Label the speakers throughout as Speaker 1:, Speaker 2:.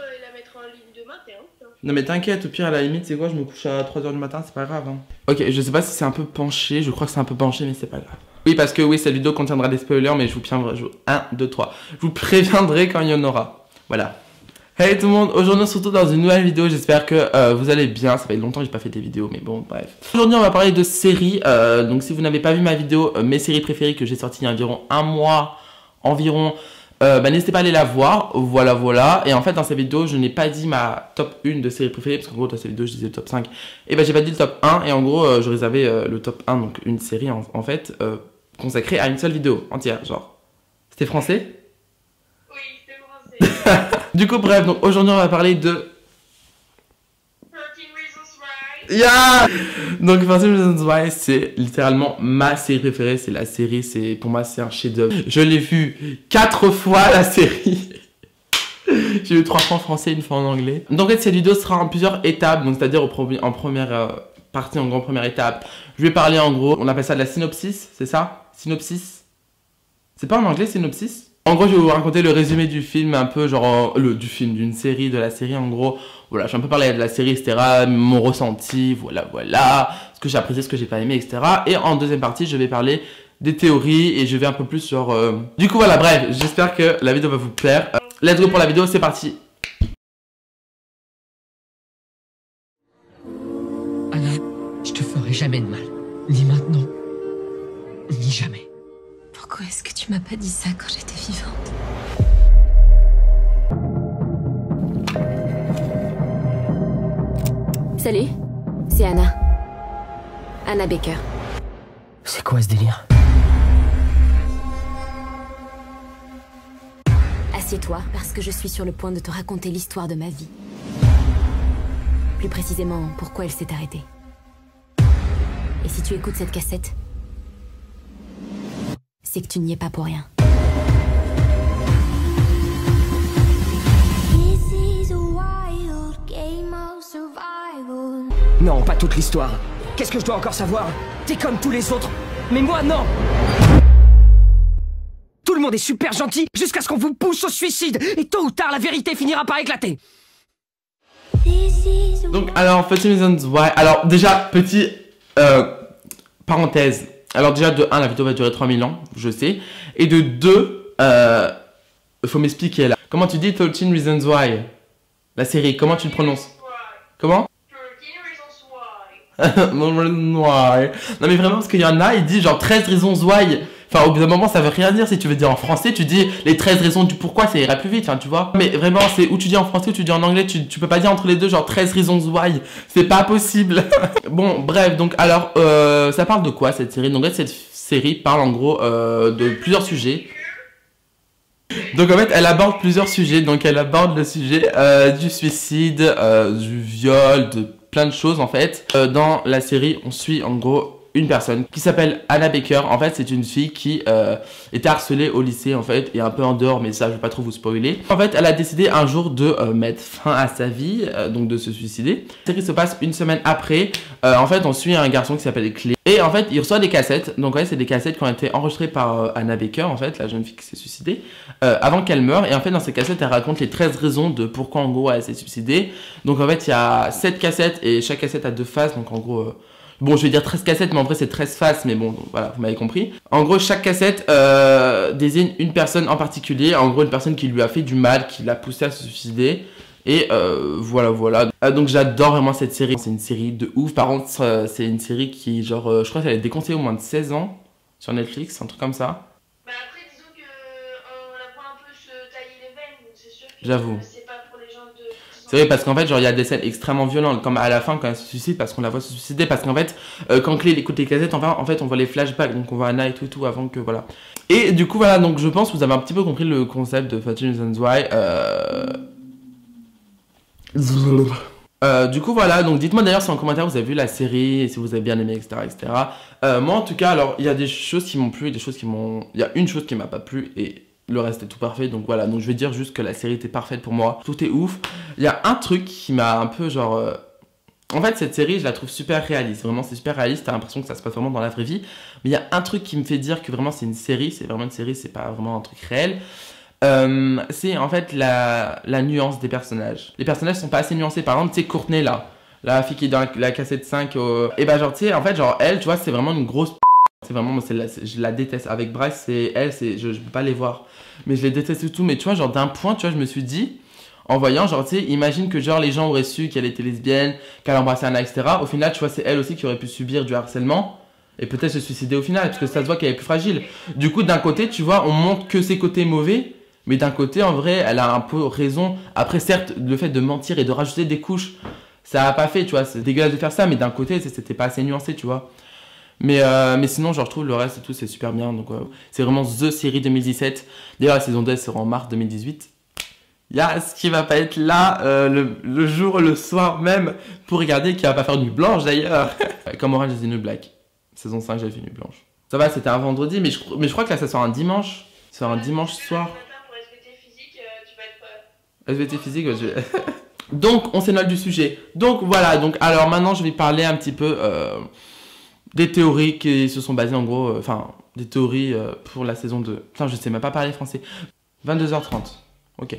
Speaker 1: et la mettre en ligne demain, t'es un.
Speaker 2: Non mais t'inquiète, au pire à la limite c'est quoi, je me couche à 3 h du matin, c'est pas grave hein. Ok, je sais pas si c'est un peu penché, je crois que c'est un peu penché mais c'est pas grave. Oui parce que oui, cette vidéo contiendra des spoilers mais je vous préviendrai, 1, 2, 3. Je vous préviendrai quand il y en aura. Voilà. Hey tout le monde, aujourd'hui on se retrouve dans une nouvelle vidéo, j'espère que vous allez bien, ça fait longtemps que j'ai pas fait des vidéos mais bon bref. Aujourd'hui on va parler de séries, donc si vous n'avez pas vu ma vidéo, mes séries préférées que j'ai sorties il y a environ un mois environ, n'hésitez pas à aller la voir, voilà. Et en fait dans cette vidéo je n'ai pas dit ma top 1 de séries préférées, parce qu'en gros dans cette vidéo je disais le top 5, et j'ai pas dit le top 1, et en gros je réservais le top 1, donc une série en fait, consacrée à une seule vidéo entière, genre. C'était français?
Speaker 1: Oui, c'était français.
Speaker 2: Du coup bref, donc aujourd'hui on va parler de...
Speaker 1: 13 Reasons Why.
Speaker 2: Yeah! Donc 13 Reasons Why, c'est littéralement ma série préférée, c'est la série, pour moi c'est un chef-d'œuvre. Je l'ai vu 4 fois la série. J'ai vu 3 fois en français, 1 fois en anglais. Donc en fait cette vidéo sera en plusieurs étapes, donc c'est-à-dire en première partie, en première étape, je vais parler en gros, on appelle ça de la synopsis, c'est ça? Synopsis? C'est pas en anglais synopsis? En gros, je vais vous raconter le résumé du film, un peu genre d'une série, de la série en gros. Voilà, je vais un peu parler de la série, etc. Mon ressenti, voilà. Ce que j'ai apprécié, ce que j'ai pas aimé, etc. Et en deuxième partie, je vais parler des théories et je vais un peu plus sur... Du coup, voilà, bref, j'espère que la vidéo va vous plaire. Let's go pour la vidéo, c'est parti.
Speaker 3: Anna, je te ferai jamais de mal. Ni maintenant, ni jamais.
Speaker 4: Pourquoi est-ce que tu m'as pas dit ça quand j'étais vivante? Salut, c'est Anna. Anna Baker.
Speaker 3: C'est quoi ce délire?
Speaker 4: Assieds-toi, parce que je suis sur le point de te raconter l'histoire de ma vie. Plus précisément, pourquoi elle s'est arrêtée. Et si tu écoutes cette cassette, c'est que tu n'y es pas pour rien.
Speaker 3: Non, pas toute l'histoire. Qu'est-ce que je dois encore savoir? T'es comme tous les autres. Mais moi, non. Tout le monde est super gentil jusqu'à ce qu'on vous pousse au suicide. Et tôt ou tard, la vérité finira par éclater.
Speaker 2: Donc alors, 13 Reasons Why. Alors déjà, petit parenthèse. Alors déjà, de 1, la vidéo va durer 3000 ans, je sais. Et de 2, faut m'expliquer là. Comment tu dis 13 Reasons Why? La série, comment tu le prononces? Comment?
Speaker 1: 13 Reasons Why.
Speaker 2: Non mais vraiment, parce qu'il y en a, ils disent genre 13 raisons why. Enfin, au bout d'un moment, ça veut rien dire. Si tu veux dire en français, tu dis les 13 raisons du pourquoi, ça ira plus vite, enfin, tu vois. Mais vraiment, c'est où tu dis en français ou tu dis en anglais, tu peux pas dire entre les deux, genre 13 reasons why. C'est pas possible. Bon, bref, donc alors, ça parle de quoi cette série? Donc là, cette série parle en gros de plusieurs sujets. Donc en fait, elle aborde plusieurs sujets. Donc elle aborde le sujet du suicide, du viol, de plein de choses en fait. Dans la série, on suit en gros une personne qui s'appelle Anna Baker. En fait, c'est une fille qui était harcelée au lycée en fait, et un peu en dehors, mais ça je vais pas trop vous spoiler. En fait, elle a décidé un jour de mettre fin à sa vie, donc de se suicider. La série se passe une semaine après. En fait, on suit un garçon qui s'appelle Clay. Et en fait, il reçoit des cassettes. Donc ouais, c'est des cassettes qui ont été enregistrées par Anna Baker, en fait, la jeune fille qui s'est suicidée, avant qu'elle meure. Et en fait, dans ces cassettes, elle raconte les 13 raisons de pourquoi en gros elle s'est suicidée. Donc en fait, il y a 7 cassettes et chaque cassette a 2 faces. Donc en gros... Bon, je vais dire 13 cassettes, mais en vrai c'est 13 faces, mais bon, voilà, vous m'avez compris. En gros, chaque cassette désigne une personne en particulier, en gros une personne qui lui a fait du mal, qui l'a poussé à se suicider. Et voilà. Donc j'adore vraiment cette série, c'est une série de ouf. Par contre, c'est une série qui, genre, je crois qu'elle est déconseillée au moins de 16 ans sur Netflix, un truc comme ça.
Speaker 1: Bah après, disons que on la voit un peu se tailler les veines, donc c'est sûr que
Speaker 2: J'avoue.
Speaker 1: c'est pas pour les gens de...
Speaker 2: C'est vrai parce qu'en fait genre il y a des scènes extrêmement violentes comme à la fin quand elle se suicide parce qu'on la voit se suicider parce qu'en fait quand Clay écoute les cassettes en fait on voit les flashbacks donc on voit Anna et tout avant que voilà. Et du coup voilà donc je pense que vous avez un petit peu compris le concept de 13 Reasons Why. Du coup voilà donc dites-moi d'ailleurs si en commentaire vous avez vu la série et si vous avez bien aimé etc. Moi en tout cas alors il y a des choses qui m'ont plu et des choses qui m'ont... Il y a une chose qui m'a pas plu et... Le reste est tout parfait, donc voilà, donc je vais dire juste que la série était parfaite pour moi, tout est ouf. Il y a un truc qui m'a un peu genre... En fait cette série je la trouve super réaliste, vraiment c'est super réaliste, t'as l'impression que ça se passe vraiment dans la vraie vie. Mais il y a un truc qui me fait dire que vraiment c'est une série, c'est vraiment une série, c'est pas vraiment un truc réel. C'est en fait la nuance des personnages. Les personnages sont pas assez nuancés. Par exemple, tu sais, Courtney là, la fille qui est dans la cassette 5, et bah genre tu sais, en fait genre elle, tu vois, c'est vraiment une grosse. C'est vraiment, moi, je la déteste. Avec Bryce, c'est elle, je peux pas les voir. Mais je les déteste et tout. Mais tu vois, genre d'un point, tu vois, je me suis dit, en voyant, genre tu sais, imagine que genre les gens auraient su qu'elle était lesbienne, qu'elle embrassait Anna, etc. Au final, tu vois, c'est elle aussi qui aurait pu subir du harcèlement. Et peut-être se suicider au final, parce que ça se voit qu'elle est plus fragile. Du coup, d'un côté, tu vois, on montre que ses côtés mauvais. Mais d'un côté, en vrai, elle a un peu raison. Après, certes, le fait de mentir et de rajouter des couches, ça a pas fait, tu vois. C'est dégueulasse de faire ça, mais d'un côté, c'était pas assez nuancé, tu vois. Mais sinon, genre, je trouve le reste et tout, c'est super bien. Donc, c'est vraiment The Série 2017. D'ailleurs, la saison 2 sera en mars 2018. Il y a ce qui va pas être là le jour, le soir même, pour regarder, qui va pas faire Nuit Blanche d'ailleurs. Comme Orange is the New Black. Saison 5, j'avais fait Nuit Blanche. Ça va, c'était un vendredi, mais je crois que là, ça sort un dimanche. Ça sort un dimanche soir. SVT physique, ouais, Donc, on s'éloigne du sujet. Donc, voilà. Donc, alors maintenant, je vais parler un petit peu des théories qui se sont basées en gros. Enfin, des théories pour la saison 2. Putain, je sais même pas parler français. 22h30. Ok.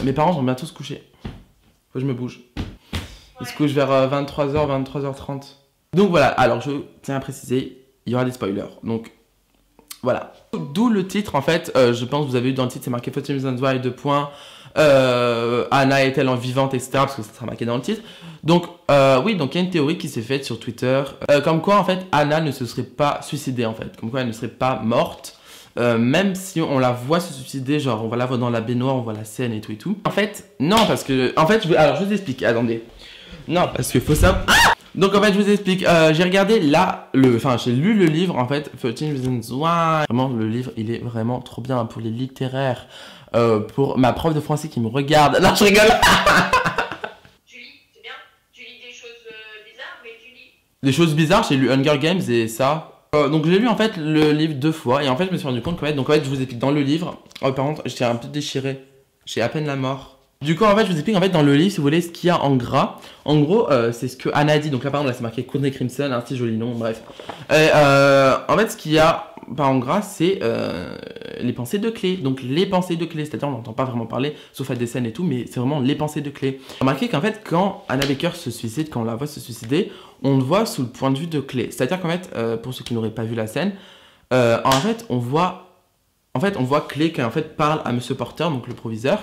Speaker 2: Mes parents vont bientôt se coucher. Faut que je me bouge. Ils se couchent vers 23h, 23h30. Donc, voilà. Alors, je tiens à préciser, il y aura des spoilers. Donc, voilà. D'où le titre, en fait, je pense que vous avez vu dans le titre, c'est marqué 14 Reasons Why, 2 points. Anna est-elle en vivante, etc. Parce que ça sera marqué dans le titre. Donc, oui, donc il y a une théorie qui s'est faite sur Twitter. Comme quoi, en fait, Anna ne se serait pas suicidée, en fait. Comme quoi, elle ne serait pas morte. Même si on la voit se suicider, genre, on la voit dans la baignoire, on voit la scène et tout et tout. En fait, non, parce que... En fait, alors, je vous explique, attendez. Non, parce qu'il faut savoir... Donc en fait je vous explique, j'ai regardé là, j'ai lu le livre en fait, 13 Reasons Why. Vraiment le livre il est vraiment trop bien pour les littéraires, pour ma prof de français qui me regarde. Non je rigole.
Speaker 1: Tu lis, c'est bien. Tu lis des choses bizarres, mais tu lis.
Speaker 2: Des choses bizarres, j'ai lu Hunger Games et ça. Donc j'ai lu en fait le livre 2 fois et en fait je me suis rendu compte qu'en fait, donc en fait je vous explique dans le livre, par contre j'étais un peu déchiré, j'ai à peine la mort. Du coup, en fait, je vous explique en fait dans le livre, si vous voulez, ce qu'il y a en gras. En gros, c'est ce que Anna dit. Donc là, par exemple, là, c'est marqué Courtney Crimson, un petit joli nom, bref. En fait, ce qu'il y a en gras, c'est les pensées de Clé. Donc les pensées de Clé, c'est-à-dire on n'entend pas vraiment parler, sauf à des scènes et tout, mais c'est vraiment les pensées de Clé. Remarquez qu'en fait, quand Anna Baker se suicide, quand on la voit se suicider, on le voit sous le point de vue de Clé. C'est-à-dire qu'en fait, pour ceux qui n'auraient pas vu la scène, en fait, on voit Clé qui en fait parle à Monsieur Porter, donc le proviseur.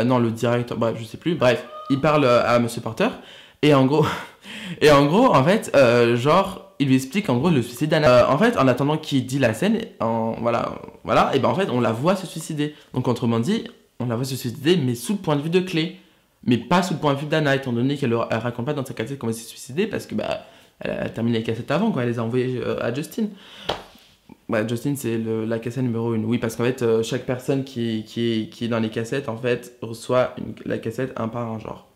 Speaker 2: Non, le directeur, bref, je sais plus. Bref, il parle à Monsieur Porter. Et en gros, en fait, genre, il lui explique en gros le suicide d'Anna. En fait, en attendant qu'il dit la scène, voilà, et ben en fait, on la voit se suicider. Donc, autrement dit, on la voit se suicider, mais sous le point de vue de Clé. Mais pas sous le point de vue d'Anna, étant donné qu'elle raconte pas dans sa cassette comment elle s'est suicidée, parce que, bah, elle a terminé les cassettes avant, quoi. Elle les a envoyées à Justin. Ouais, Justin, c'est la cassette numéro 1. Oui, parce qu'en fait, chaque personne qui est dans les cassettes, en fait, reçoit la cassette un par un, genre.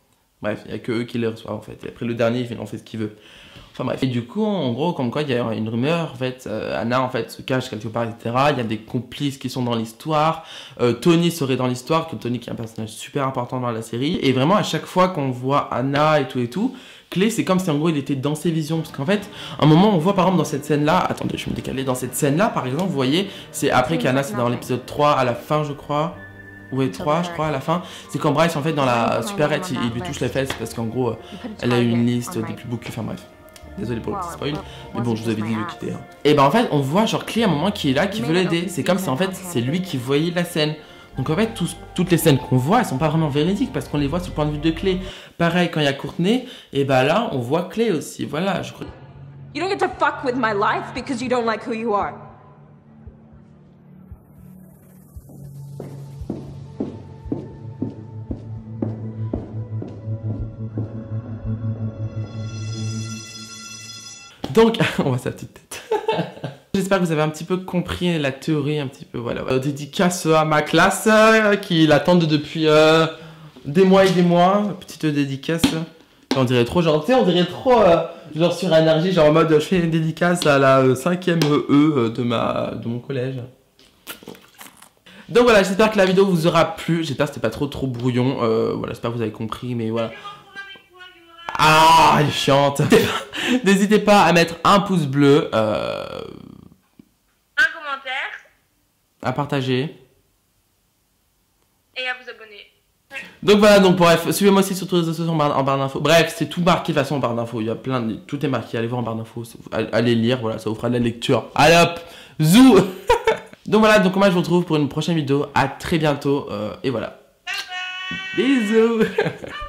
Speaker 2: Bref, il n'y a que eux qui les reçoivent, en fait. Et après, le dernier, il en fait ce qu'il veut. Enfin, bref. Et du coup, en gros, comme quoi, il y a une rumeur, en fait, Anna, en fait, se cache quelque part, etc. Il y a des complices qui sont dans l'histoire. Tony serait dans l'histoire, que Tony qui est un personnage super important dans la série. Et vraiment, à chaque fois qu'on voit Anna et tout, Clé, c'est comme si en gros il était dans ses visions. Parce qu'en fait, à un moment, on voit par exemple dans cette scène-là, attendez, je vais me décaler, dans cette scène-là, par exemple, vous voyez, c'est après qu'Anna, c'est dans l'épisode 3, à la fin, je crois. Ouais, 3, je crois, à la fin. C'est quand Bryce, en fait, dans la supérette, il lui touche les fesses parce qu'en gros, elle a une liste des plus beaux culs, enfin bref. Désolé pour le petit spoil, mais bon, je vous avais dit de quitter. Hein. Et ben en fait, on voit genre Clé à un moment qui est là, qui veut l'aider. C'est comme si en fait, c'est lui qui voyait la scène. Donc en fait, toutes les scènes qu'on voit, elles sont pas vraiment véridiques parce qu'on les voit sous le point de vue de Clé. Pareil, quand il y a Courtney, et bah là, on voit Clé aussi. Voilà, je crois.
Speaker 5: You don't get to fuck with my life because you don't like who you are.
Speaker 2: Donc, on voit sa petite tête. J'espère que vous avez un petit peu compris la théorie, un petit peu, voilà. Dédicace à ma classe, qui l'attendent depuis des mois et des mois. Petite dédicace. On dirait trop genre, tu sais, on dirait trop genre sur énergie, genre en mode je fais une dédicace à la 5e E de mon collège. Donc voilà, j'espère que la vidéo vous aura plu. J'espère que c'était pas trop brouillon. Voilà, j'espère que vous avez compris, mais voilà. Ah, elle est chiante. N'hésitez pas à mettre un pouce bleu,
Speaker 1: un commentaire,
Speaker 2: à partager.
Speaker 1: et à vous abonner.
Speaker 2: Donc voilà, donc bref, suivez-moi aussi sur tous les réseaux sociaux en barre d'infos. Bref, c'est tout marqué de toute façon en barre d'infos. Il y a plein de... Tout est marqué, allez voir en barre d'infos. Allez lire, voilà, ça vous fera de la lecture. Allez hop, zou. Donc voilà, donc moi je vous retrouve pour une prochaine vidéo. À très bientôt, et voilà. Bisous.